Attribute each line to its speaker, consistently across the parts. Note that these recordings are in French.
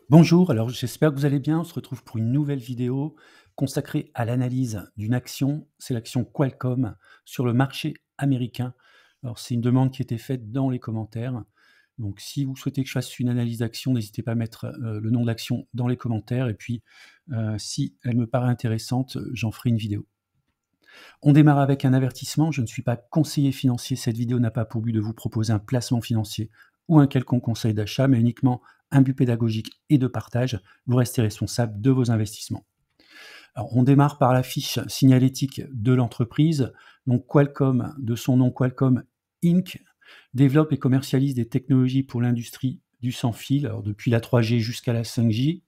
Speaker 1: Bonjour, alors j'espère que vous allez bien. On se retrouve pour une nouvelle vidéo consacrée à l'analyse d'une action, c'est l'action Qualcomm sur le marché américain. Alors c'est une demande qui était faite dans les commentaires. Donc si vous souhaitez que je fasse une analyse d'action, n'hésitez pas à mettre le nom de l'action dans les commentaires et puis si elle me paraît intéressante, j'en ferai une vidéo. On démarre avec un avertissement, je ne suis pas conseiller financier, cette vidéo n'a pas pour but de vous proposer un placement financier ou un quelconque conseil d'achat, mais uniquement un but pédagogique et de partage. Vous restez responsable de vos investissements. Alors, on démarre par la fiche signalétique de l'entreprise. Donc Qualcomm, de son nom Qualcomm Inc., développe et commercialise des technologies pour l'industrie du sans-fil, alors depuis la 3G jusqu'à la 5G,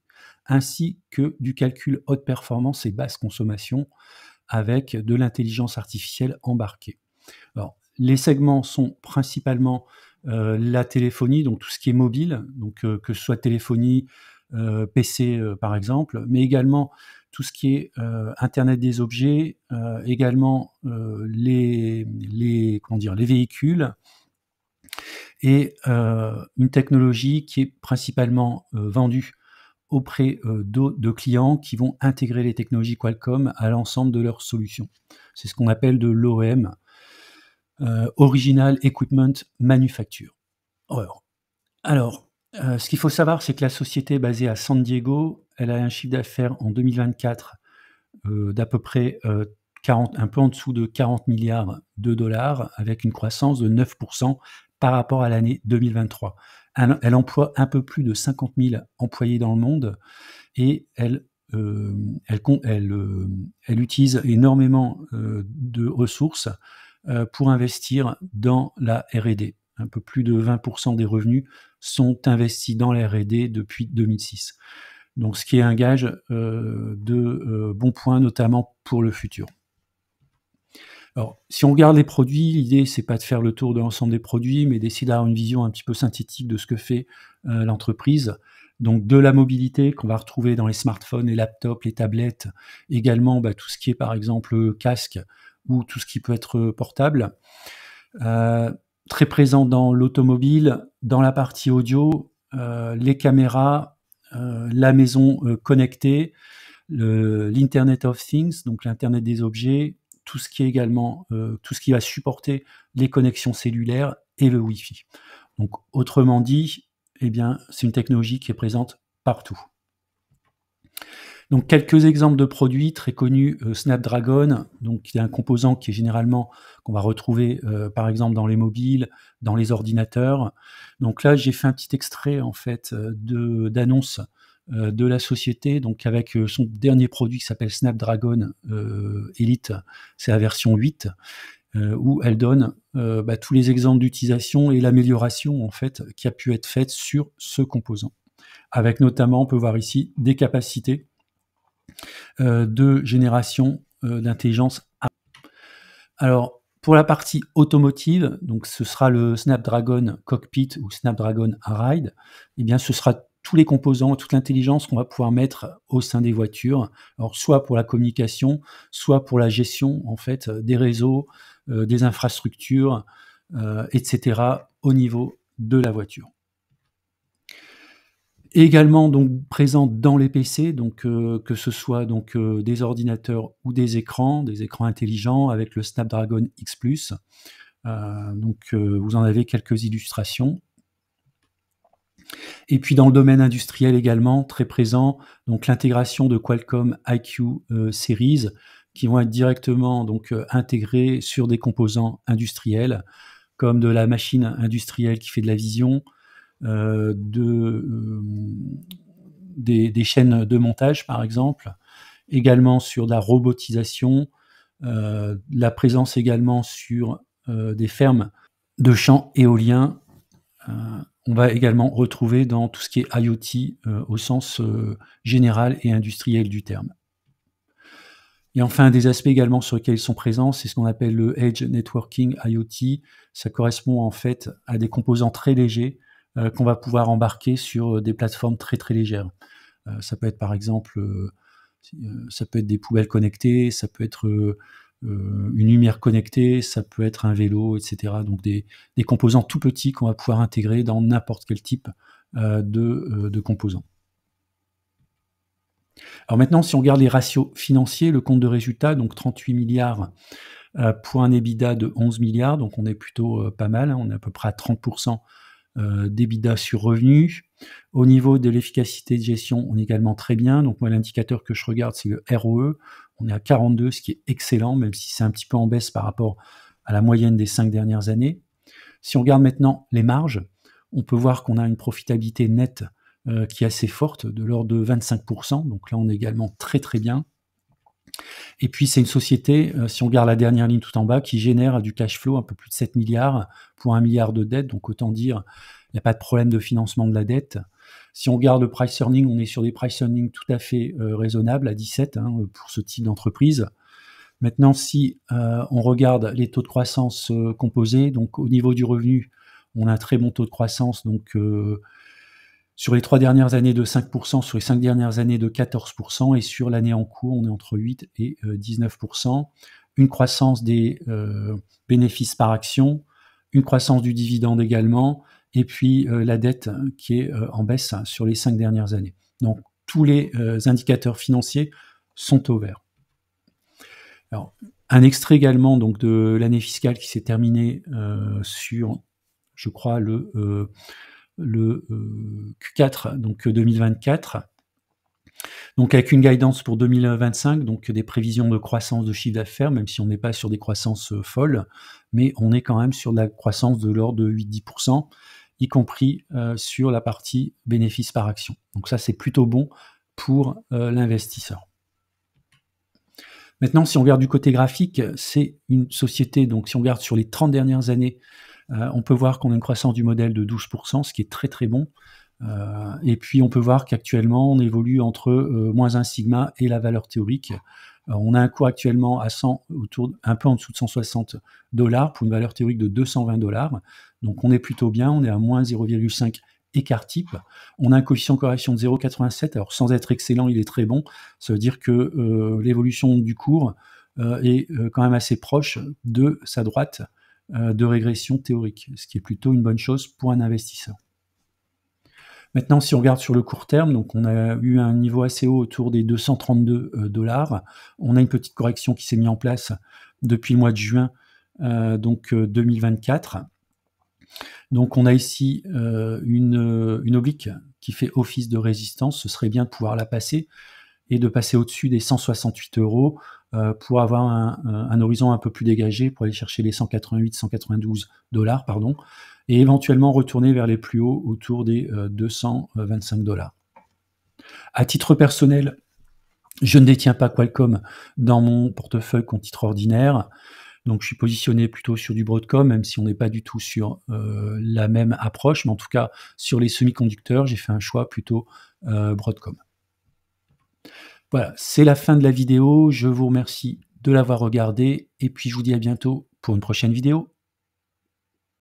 Speaker 1: ainsi que du calcul haute performance et basse consommation avec de l'intelligence artificielle embarquée. Alors, les segments sont principalement la téléphonie, donc tout ce qui est mobile, donc que ce soit téléphonie, PC par exemple, mais également tout ce qui est internet des objets, également les véhicules et une technologie qui est principalement vendue auprès de clients qui vont intégrer les technologies Qualcomm à l'ensemble de leurs solutions. C'est ce qu'on appelle de l'OEM, Original Equipment Manufacture. Alors, ce qu'il faut savoir, c'est que la société est basée à San Diego. Elle a un chiffre d'affaires en 2024 d'à peu près un peu en dessous de 40 milliards de dollars, avec une croissance de 9% par rapport à l'année 2023. Elle emploie un peu plus de 50 000 employés dans le monde et elle utilise énormément de ressources pour investir dans la R&D. Un peu plus de 20% des revenus sont investis dans la R&D depuis 2006. Donc ce qui est un gage de bons points, notamment pour le futur. Alors, si on regarde les produits, l'idée, c'est pas de faire le tour de l'ensemble des produits, mais d'essayer d'avoir une vision un petit peu synthétique de ce que fait l'entreprise. Donc, de la mobilité qu'on va retrouver dans les smartphones, les laptops, les tablettes, également tout ce qui est, par exemple, casque ou tout ce qui peut être portable. Très présent dans l'automobile, dans la partie audio, les caméras, la maison connectée, l'Internet of Things, donc l'Internet des objets, tout ce qui est également tout ce qui va supporter les connexions cellulaires et le Wi-Fi. Donc, autrement dit, eh bien, c'est une technologie qui est présente partout. Donc, quelques exemples de produits très connus, Snapdragon, donc qui est un composant qui est généralement qu'on va retrouver par exemple dans les mobiles, dans les ordinateurs. Donc là, j'ai fait un petit extrait en fait d'annonce de la société, donc avec son dernier produit qui s'appelle Snapdragon Elite, c'est la version 8, où elle donne tous les exemples d'utilisation et l'amélioration en fait qui a pu être faite sur ce composant. Avec notamment, on peut voir ici des capacités de génération d'intelligence. Alors, pour la partie automotive, donc ce sera le Snapdragon Cockpit ou Snapdragon Ride, eh bien ce sera tous les composants, toute l'intelligence qu'on va pouvoir mettre au sein des voitures, alors soit pour la communication, soit pour la gestion en fait des réseaux, des infrastructures, etc. au niveau de la voiture. Également donc présent dans les PC, donc que ce soit donc des ordinateurs ou des écrans intelligents avec le Snapdragon X Plus. Donc vous en avez quelques illustrations. Et puis dans le domaine industriel également, très présent, donc l'intégration de Qualcomm IQ Series qui vont être directement donc intégrés sur des composants industriels, comme de la machine industrielle qui fait de la vision, des chaînes de montage par exemple, également sur de la robotisation, la présence également sur des fermes de champs éoliens. On va également retrouver dans tout ce qui est IoT au sens général et industriel du terme. Et enfin, des aspects également sur lesquels ils sont présents, c'est ce qu'on appelle le Edge Networking IoT. Ça correspond en fait à des composants très légers qu'on va pouvoir embarquer sur des plateformes très très légères. Ça peut être par exemple, ça peut être des poubelles connectées, ça peut être une lumière connectée, ça peut être un vélo, etc. Donc des composants tout petits qu'on va pouvoir intégrer dans n'importe quel type de composants. Alors maintenant, si on regarde les ratios financiers, le compte de résultat, donc 38 milliards pour un EBITDA de 11 milliards, donc on est plutôt pas mal, hein, on est à peu près à 30% d'EBITDA sur revenu. Au niveau de l'efficacité de gestion, on est également très bien. Donc moi, l'indicateur que je regarde, c'est le ROE. On est à 42, ce qui est excellent, même si c'est un petit peu en baisse par rapport à la moyenne des 5 dernières années. Si on regarde maintenant les marges, on peut voir qu'on a une profitabilité nette qui est assez forte, de l'ordre de 25%. Donc là, on est également très très bien. Et puis, c'est une société, si on regarde la dernière ligne tout en bas, qui génère du cash flow un peu plus de 7 milliards pour 1 milliard de dette. Donc, autant dire, il n'y a pas de problème de financement de la dette. Si on regarde le price earning, on est sur des price earnings tout à fait raisonnables, à 17 hein, pour ce type d'entreprise. Maintenant, si on regarde les taux de croissance composés, donc au niveau du revenu, on a un très bon taux de croissance, donc sur les 3 dernières années de 5%, sur les 5 dernières années de 14%, et sur l'année en cours, on est entre 8 et 19%. Une croissance des bénéfices par action, une croissance du dividende également, et puis la dette qui est en baisse sur les 5 dernières années. Donc tous les indicateurs financiers sont au vert. Alors, un extrait également donc, de l'année fiscale qui s'est terminée sur, je crois, le Q4 donc 2024, donc avec une guidance pour 2025, donc des prévisions de croissance de chiffre d'affaires, même si on n'est pas sur des croissances folles, mais on est quand même sur de la croissance de l'ordre de 8-10%, y compris sur la partie bénéfice par action. Donc ça, c'est plutôt bon pour l'investisseur. Maintenant, si on regarde du côté graphique, c'est une société, donc si on regarde sur les 30 dernières années, on peut voir qu'on a une croissance du modèle de 12%, ce qui est très très bon. Et puis on peut voir qu'actuellement, on évolue entre moins 1 sigma et la valeur théorique. On a un cours actuellement à 100, un peu en dessous de 160 $ pour une valeur théorique de 220 $. Donc on est plutôt bien, on est à moins 0,5 écart type. On a un coefficient de correction de 0,87. Alors sans être excellent, il est très bon. Ça veut dire que l'évolution du cours est quand même assez proche de sa droite de régression théorique, ce qui est plutôt une bonne chose pour un investisseur. Maintenant, si on regarde sur le court terme, donc on a eu un niveau assez haut autour des 232 $. On a une petite correction qui s'est mise en place depuis le mois de juin 2024. Donc on a ici une oblique qui fait office de résistance. Ce serait bien de pouvoir la passer et de passer au-dessus des 168 € pour avoir un horizon un peu plus dégagé, pour aller chercher les 192 $, pardon, et éventuellement retourner vers les plus hauts autour des 225 $. À titre personnel, je ne détiens pas Qualcomm dans mon portefeuille compte titre ordinaire. Donc je suis positionné plutôt sur du Broadcom, même si on n'est pas du tout sur la même approche, mais en tout cas sur les semi-conducteurs, j'ai fait un choix plutôt Broadcom. Voilà, c'est la fin de la vidéo. Je vous remercie de l'avoir regardée et puis je vous dis à bientôt pour une prochaine vidéo.